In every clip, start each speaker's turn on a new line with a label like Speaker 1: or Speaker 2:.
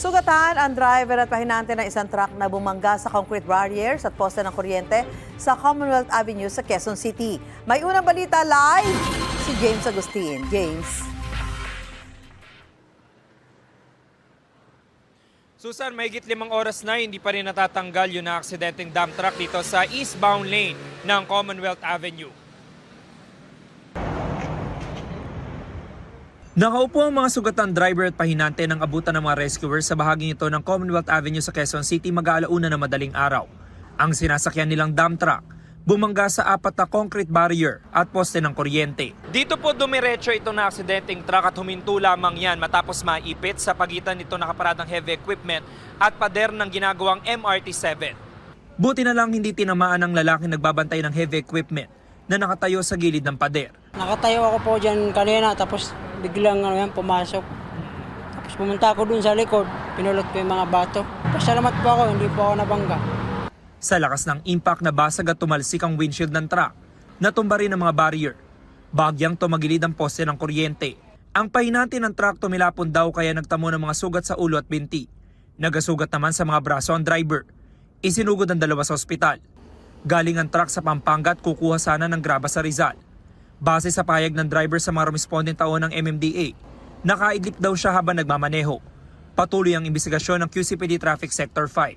Speaker 1: Sugatan ang driver at pahinante ng isang truck na bumangga sa concrete barriers at poste ng kuryente sa Commonwealth Avenue sa Quezon City. May unang balita live si James Agustin. James.
Speaker 2: Susan, mahigit 5 oras na hindi pa rin natatanggal yung na-aksidenteng dump truck dito sa eastbound lane ng Commonwealth Avenue. Nakaupo ang mga sugatan driver at pahinante ng abutan ng mga rescuers sa bahaging ito ng Commonwealth Avenue sa Quezon City mag-aalauna na madaling araw. Ang sinasakyan nilang dump truck bumangga sa 4 na concrete barrier at poste ng kuryente. Dito po dumiretso ito na aksidenteng truck at huminto lamang yan matapos maipit sa pagitan nito nakaparadang heavy equipment at pader ng ginagawang MRT-7. Buti na lang hindi tinamaan ang lalaking nagbabantay ng heavy equipment na nakatayo sa gilid ng pader.
Speaker 3: Nakatayo ako po dyan kanina tapos biglang pumasok. Tapos pumunta ako dun sa likod, pinulot ko yung mga bato. Pasalamat po ako, hindi po ako nabangga.
Speaker 2: Sa lakas ng impact na basag at tumalsik ang windshield ng truck, natumba rin ang mga barrier. Bagyang tumagilid ang poste ng kuryente. Ang pahinante ng truck tumilapon daw kaya nagtamo ng mga sugat sa ulo at binti. Nagasugat naman sa mga braso ang driver. Isinugod ang 2 sa ospital. Galing ang truck sa Pampanga at kukuha sana ng graba sa Rizal. Base sa payag ng driver sa mga respondent taon ng MMDA, nakaidlip daw siya habang nagmamaneho. Patuloy ang imbestigasyon ng QCPD Traffic Sector 5.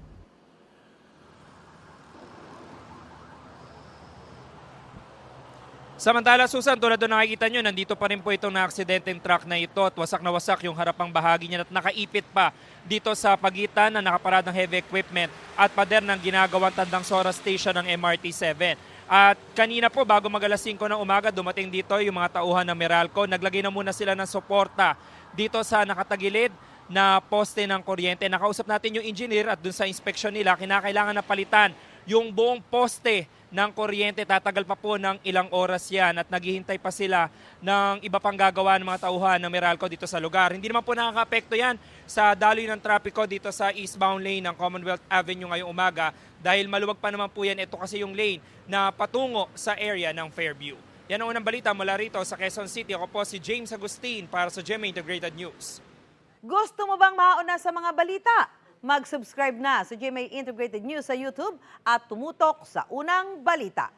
Speaker 2: Samantala, Susan, tulad doon nakikita nyo, nandito pa rin po itong na-aksidenteng truck na ito at wasak na wasak yung harapang bahagi niya at nakaipit pa dito sa pagitan na nakaparadang heavy equipment at pader ng ginagawang Tandang Sora Station ng MRT-7. At kanina po, bago mag-alas 5 ng umaga, dumating dito yung mga tauhan ng Meralco. Naglagay na muna sila ng suporta dito sa nakatagilid na poste ng kuryente. Nakausap natin yung engineer at dun sa inspeksyon nila, kinakailangan na palitan yung buong poste ng kuryente. Tatagal pa po ng ilang oras yan at naghihintay pa sila ng iba pang gagawa ng mga tauhan ng Meralco dito sa lugar. Hindi naman po nakaka-apekto yan sa daloy ng trapiko dito sa eastbound lane ng Commonwealth Avenue ngayong umaga dahil maluwag pa naman po yan. Ito kasi yung lane na patungo sa area ng Fairview. Yan ang unang balita mula rito sa Quezon City. Ako po si James Agustin para sa GMA Integrated News.
Speaker 1: Gusto mo bang mauna sa mga balita? Mag-subscribe na sa GMA Integrated News sa YouTube at tumutok sa unang balita.